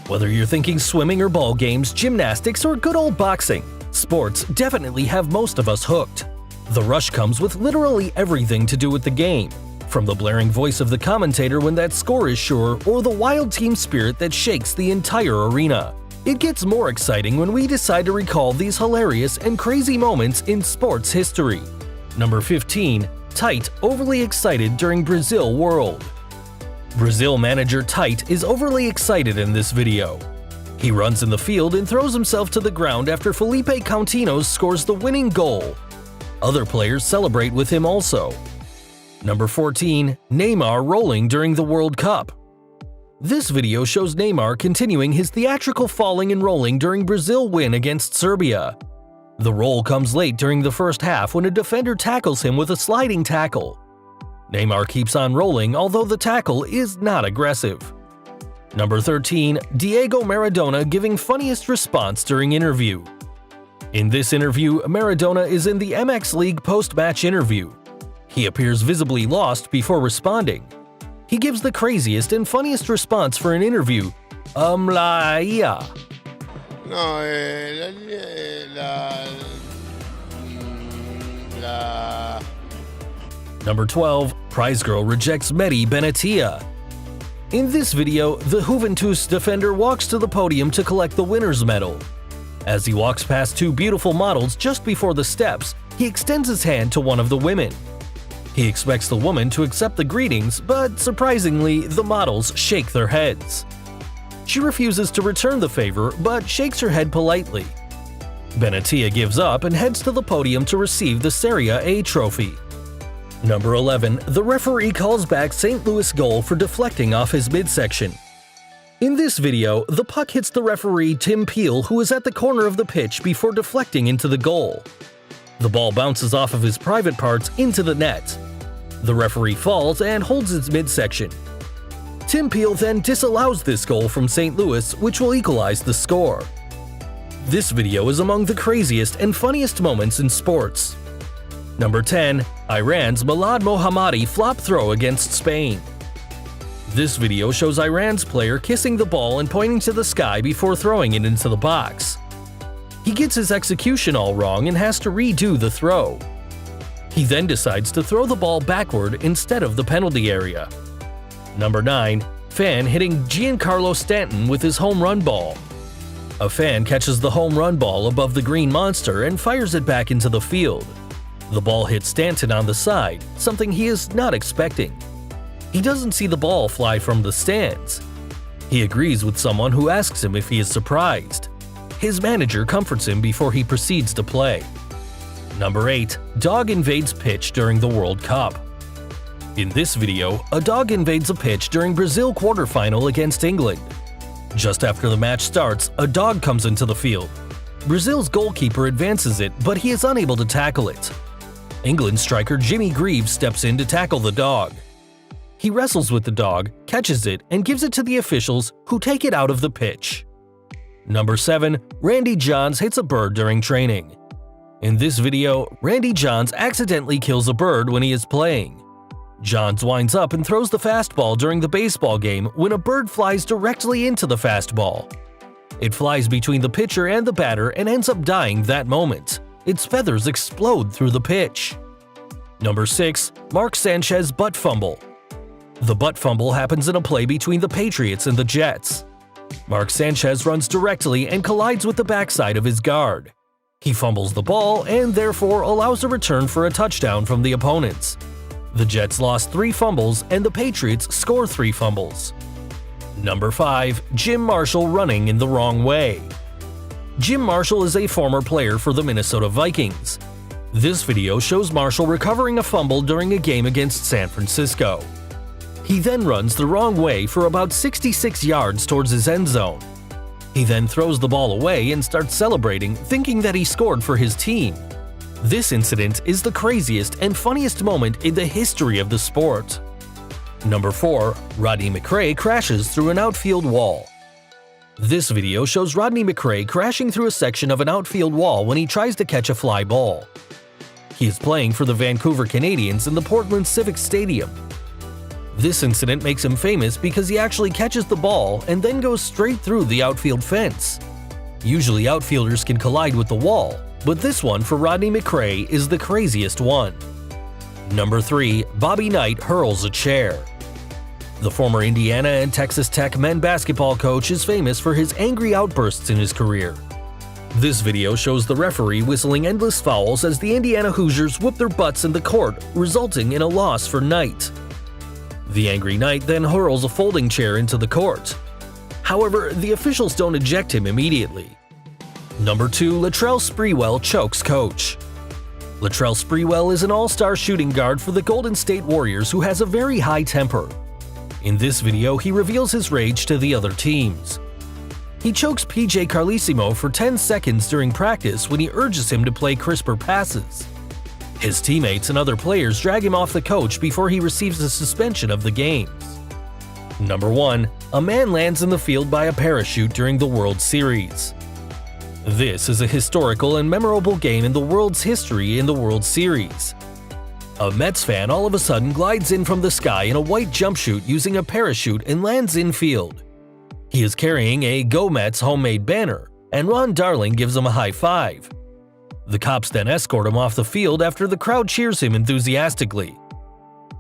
Whether you're thinking swimming or ball games, gymnastics, or good old boxing, sports definitely have most of us hooked. The rush comes with literally everything to do with the game, from the blaring voice of the commentator when that score is sure or the wild team spirit that shakes the entire arena. It gets more exciting when we decide to recall these hilarious and crazy moments in sports history. Number 15. Tite overly excited during Brazil World. Brazil manager Tite is overly excited in this video. He runs in the field and throws himself to the ground after Felipe Coutinho scores the winning goal. Other players celebrate with him also. Number 14. Neymar rolling during the World Cup. This video shows Neymar continuing his theatrical falling and rolling during Brazil win against Serbia. The roll comes late during the first half when a defender tackles him with a sliding tackle. Neymar keeps on rolling, although the tackle is not aggressive. Number 13. Diego Maradona giving funniest response during interview. In this interview, Maradona is in the MX League post-match interview. He appears visibly lost before responding. He gives the craziest and funniest response for an interview, la. No, Number 12. Prize Girl rejects Mehdi Benatia. In this video, the Juventus defender walks to the podium to collect the winner's medal. As he walks past two beautiful models just before the steps, he extends his hand to one of the women. He expects the woman to accept the greetings, but surprisingly, the models shake their heads. She refuses to return the favor, but shakes her head politely. Benatia gives up and heads to the podium to receive the Serie A trophy. Number 11. The referee calls back St. Louis goal for deflecting off his midsection. In this video, the puck hits the referee Tim Peel, who is at the corner of the pitch before deflecting into the goal. The ball bounces off of his private parts into the net. The referee falls and holds its midsection. Tim Peel then disallows this goal from St. Louis, which will equalize the score. This video is among the craziest and funniest moments in sports. Number 10. Iran's Milad Mohammadi flop throw against Spain. This video shows Iran's player kissing the ball and pointing to the sky before throwing it into the box. He gets his execution all wrong and has to redo the throw. He then decides to throw the ball backward instead of the penalty area. Number 9. Fan hitting Giancarlo Stanton with his home run ball. A fan catches the home run ball above the green monster and fires it back into the field. The ball hits Stanton on the side, something he is not expecting. He doesn't see the ball fly from the stands. He agrees with someone who asks him if he is surprised. His manager comforts him before he proceeds to play. Number 8. Dog invades pitch during the World Cup. In this video, a dog invades a pitch during Brazil quarterfinal against England. Just after the match starts, a dog comes into the field. Brazil's goalkeeper advances it, but he is unable to tackle it. England striker Jimmy Greaves steps in to tackle the dog. He wrestles with the dog, catches it, and gives it to the officials, who take it out of the pitch. Number 7. Randy Johns hits a bird during training. In this video, Randy Johns accidentally kills a bird when he is playing. Johns winds up and throws the fastball during the baseball game when a bird flies directly into the fastball. It flies between the pitcher and the batter and ends up dying that moment. Its feathers explode through the pitch. Number 6. Mark Sanchez butt fumble. The butt fumble happens in a play between the Patriots and the Jets. Mark Sanchez runs directly and collides with the backside of his guard. He fumbles the ball and therefore allows a return for a touchdown from the opponents. The Jets lost 3 fumbles and the Patriots score 3 fumbles. Number 5. Jim Marshall running in the wrong way. Jim Marshall is a former player for the Minnesota Vikings. This video shows Marshall recovering a fumble during a game against San Francisco. He then runs the wrong way for about 66 yards towards his end zone. He then throws the ball away and starts celebrating, thinking that he scored for his team. This incident is the craziest and funniest moment in the history of the sport. Number 4. Rodney McCray crashes through an outfield wall. This video shows Rodney McCray crashing through a section of an outfield wall when he tries to catch a fly ball. He is playing for the Vancouver Canadians in the Portland Civic Stadium. This incident makes him famous because he actually catches the ball and then goes straight through the outfield fence. Usually outfielders can collide with the wall, but this one for Rodney McCray is the craziest one. Number 3. Bobby Knight hurls a chair. The former Indiana and Texas Tech men basketball coach is famous for his angry outbursts in his career. This video shows the referee whistling endless fouls as the Indiana Hoosiers whoop their butts in the court, resulting in a loss for Knight. The angry Knight then hurls a folding chair into the court. However, the officials don't eject him immediately. Number 2. Latrell Sprewell chokes coach. Latrell Sprewell is an all-star shooting guard for the Golden State Warriors who has a very high temper. In this video, he reveals his rage to the other teams. He chokes PJ Carlesimo for 10 seconds during practice when he urges him to play crisper passes. His teammates and other players drag him off the coach before he receives a suspension of the games. Number 1. A man lands in the field by a parachute during the World Series. This is a historical and memorable game in the world's history in the World Series. A Mets fan all of a sudden glides in from the sky in a white jumpsuit using a parachute and lands infield. He is carrying a Go Mets homemade banner, and Ron Darling gives him a high five. The cops then escort him off the field after the crowd cheers him enthusiastically.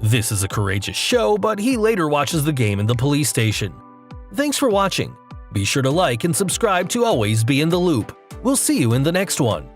This is a courageous show, but he later watches the game in the police station. Thanks for watching. Be sure to like and subscribe to always be in the loop. We'll see you in the next one.